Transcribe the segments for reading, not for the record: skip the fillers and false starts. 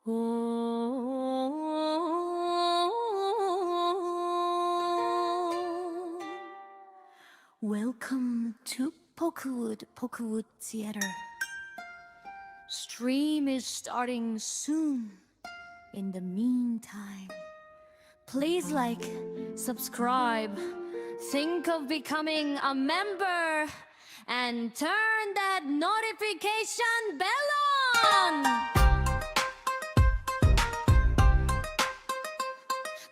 Welcome to Pokewood Theater. Stream is starting soon. In the meantime, please like, subscribe, think of becoming a member, and turn that notification bell on!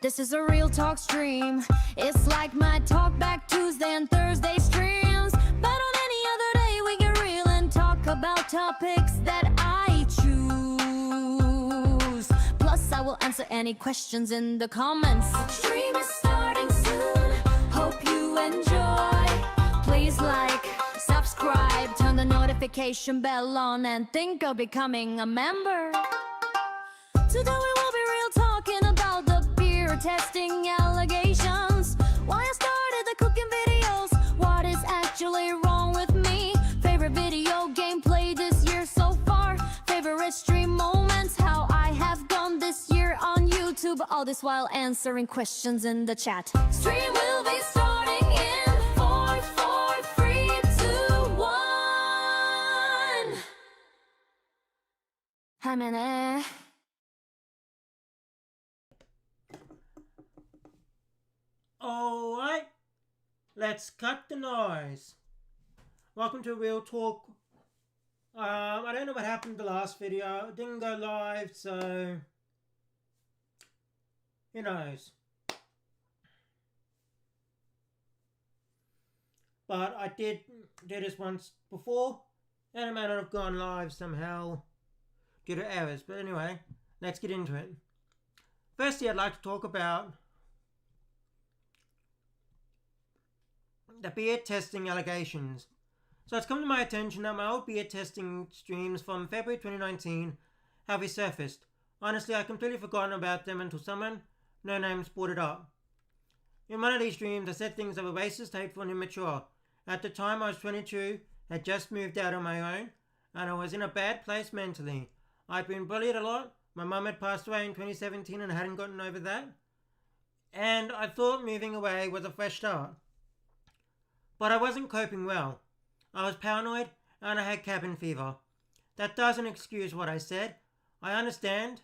This is a real talk stream. It's like my Talk Back Tuesday and Thursday streams. But on any other day we get real and talk about topics that I choose. Plus I will answer any questions in the comments. Stream is starting soon. Hope you enjoy. Please like, subscribe, turn the notification bell on, and think of becoming a member. Today we will be real talking about the testing allegations. Why I started the cooking videos, what is actually wrong with me, favorite video gameplay this year so far, favorite stream moments, how I have gone this year on YouTube, all this while answering questions in the chat. Stream will be starting in 4, 3, 2, 1. Hi, man. Alright, let's cut the noise. Welcome to Real Talk. I don't know what happened to the last video. It didn't go live, so who knows. But I did do this once before, and it may not have gone live somehow due to errors. But anyway, let's get into it. Firstly, I'd like to talk about the beard testing allegations. So it's come to my attention that my old beard testing streams from February 2019 have resurfaced. Honestly, I completely forgotten about them until someone, no names, brought it up. In one of these streams, I said things that were racist, hateful, and immature. At the time, I was 22, had just moved out on my own, and I was in a bad place mentally. I'd been bullied a lot. My mum had passed away in 2017 and I hadn't gotten over that. And I thought moving away was a fresh start. But I wasn't coping well. I was paranoid and I had cabin fever. That doesn't excuse what I said. I understand.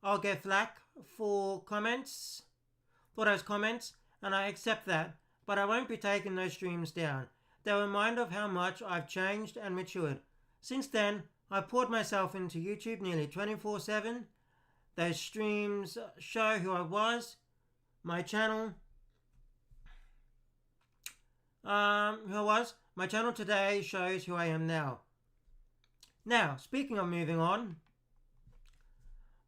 I'll get flack for those comments, and I accept that. But I won't be taking those streams down. They're a reminder of how much I've changed and matured. Since then, I poured myself into YouTube nearly 24/7. Those streams show who I was. My channel My channel today shows who I am now. Now, speaking of moving on,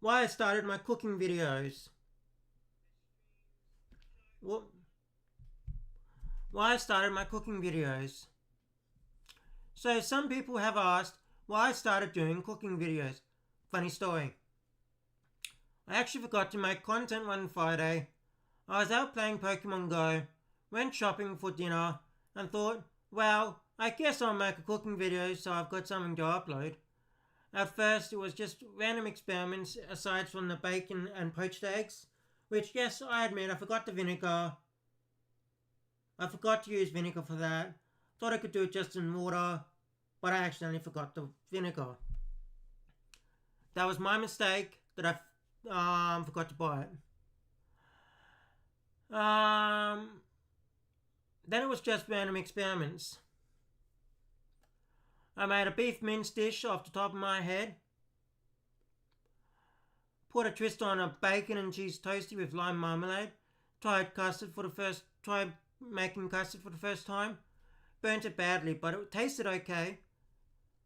why I started my cooking videos. So some people have asked why I started doing cooking videos. Funny story. I actually forgot to make content one Friday. I was out playing Pokemon Go, went shopping for dinner, and thought, well, I guess I'll make a cooking video so I've got something to upload. At first it was just random experiments aside from the bacon and poached eggs, which, yes, I admit I forgot the vinegar. I forgot to use vinegar for that. Thought I could do it just in water, but I accidentally forgot the vinegar. That was my mistake that I forgot to buy it. Then it was just random experiments. I made a beef mince dish off the top of my head. Put a twist on a bacon and cheese toastie with lime marmalade. Tried making custard for the first time. Burnt it badly, but it tasted okay.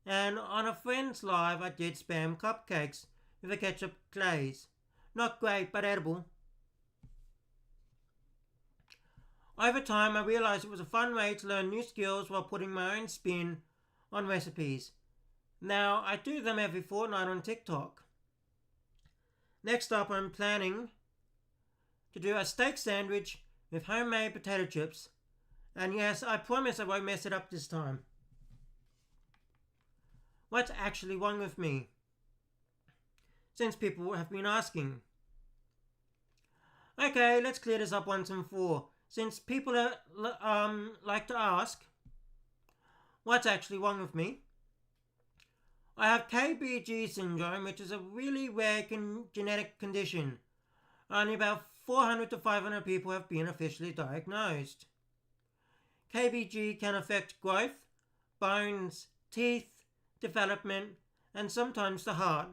And on a friend's live, I did spam cupcakes with a ketchup glaze. Not great, but edible. Over time, I realized it was a fun way to learn new skills while putting my own spin on recipes. Now, I do them every fortnight on TikTok. Next up, I'm planning to do a steak sandwich with homemade potato chips. And yes, I promise I won't mess it up this time. What's actually wrong with me? since people have been asking. Okay, let's clear this up once and for all, since people like to ask, what's actually wrong with me? I have KBG syndrome, which is a really rare genetic condition. Only about 400 to 500 people have been officially diagnosed. KBG can affect growth, bones, teeth, development, and sometimes the heart.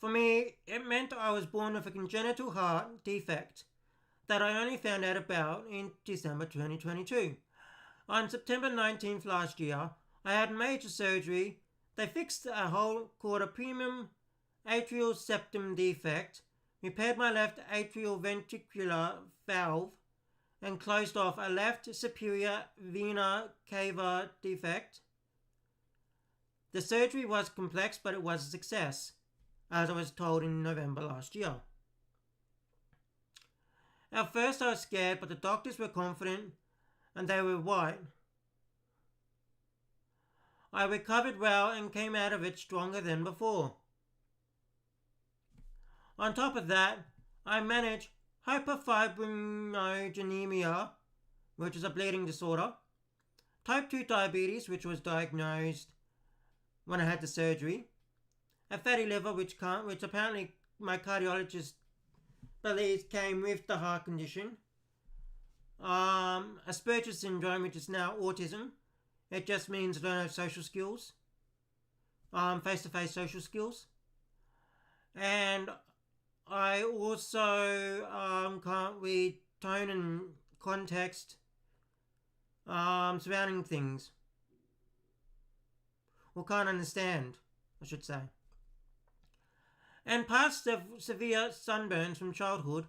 For me, it meant I was born with a congenital heart defect that I only found out about in December 2022. On September 19th last year, I had major surgery. They fixed a hole called a premium atrial septum defect, repaired my left atrial ventricular valve, and closed off a left superior vena cava defect. The surgery was complex, but it was a success, as I was told in November last year. At first I was scared, but the doctors were confident, and they were right. I recovered well and came out of it stronger than before. On top of that, I manage hyperfibrinogenemia, which is a bleeding disorder, type 2 diabetes, which was diagnosed when I had the surgery, a fatty liver, which apparently my cardiologist believes came with the heart condition, Asperger's syndrome, which is now autism. It just means I don't have social skills, face-to-face social skills, and I also can't read tone and context surrounding things, or can't understand, I should say. And past severe sunburns from childhood,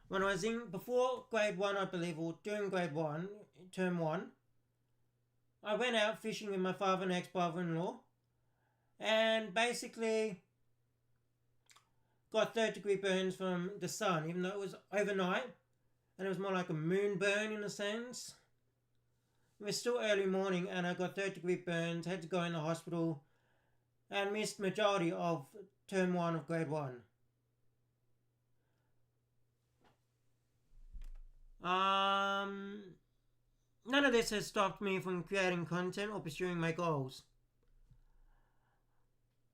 when I was before grade 1, I believe, or during grade 1, term 1, I went out fishing with my father and ex-brother-in-law, and basically got 3rd-degree burns from the sun, even though it was overnight, and it was more like a moon burn in a sense. It was still early morning, and I got 3rd-degree burns, had to go in the hospital, and missed majority of term 1 of grade 1. None of this has stopped me from creating content or pursuing my goals.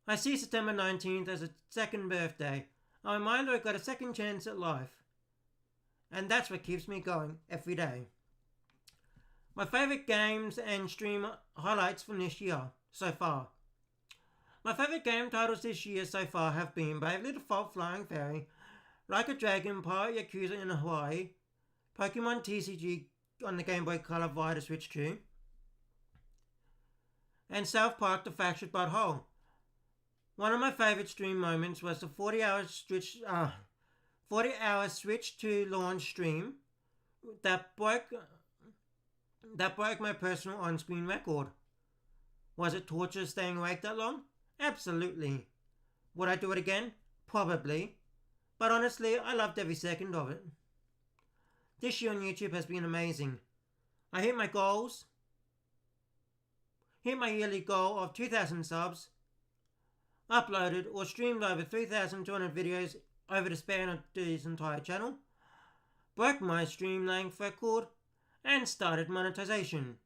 I see September 19th as a second birthday, a reminder I got a second chance at life. And that's what keeps me going every day. My favourite games and stream highlights from this year so far. My favourite game titles this year so far have been Bravely Default Flying Fairy, Like a Dragon, Pirate Yakuza in Hawaii, Pokemon TCG on the Game Boy Color via the Switch 2, and South Park The Fractured But Whole. One of my favourite stream moments was the 40-hour Switch to launch stream that broke my personal on-screen record. Was it torture staying awake that long? Absolutely. Would I do it again? Probably. But honestly, I loved every second of it. This year on YouTube has been amazing. I hit my goals. Hit my yearly goal of 2,000 subs. Uploaded or streamed over 3,200 videos over the span of this entire channel. Broke my stream length record. And started monetization.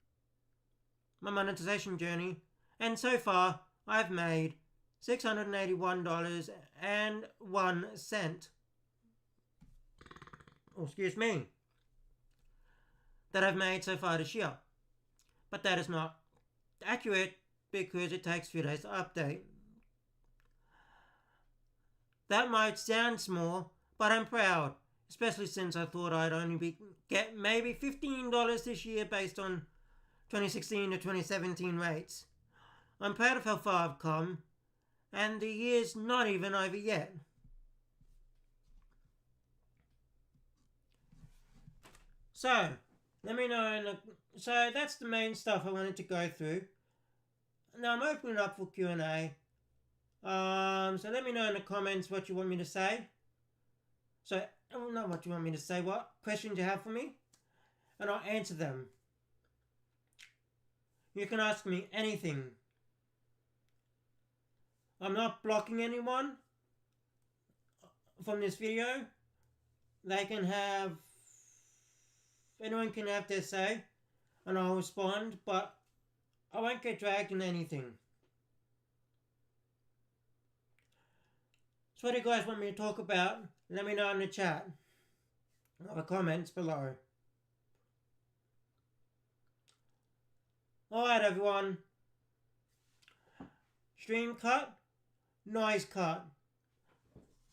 My monetization journey. And so far, I've made $681.01. Oh, excuse me. That I've made so far this year. But that is not accurate because it takes a few days to update. That might sound small, but I'm proud, especially since I thought I'd only get maybe $15 this year based on 2016 to 2017 rates. I'm proud of how far I've come, and the year's not even over yet. So, let me know. So that's the main stuff I wanted to go through. Now I'm opening up for Q&A. So let me know in the comments what you want me to say. So, not what you want me to say, what questions you have for me, and I'll answer them. You can ask me anything. I'm not blocking anyone from this video. Anyone can have their say, and I'll respond, but I won't get dragged in anything. So what do you guys want me to talk about? Let me know in the chat or the comments below. Alright everyone. Stream cut, noise cut.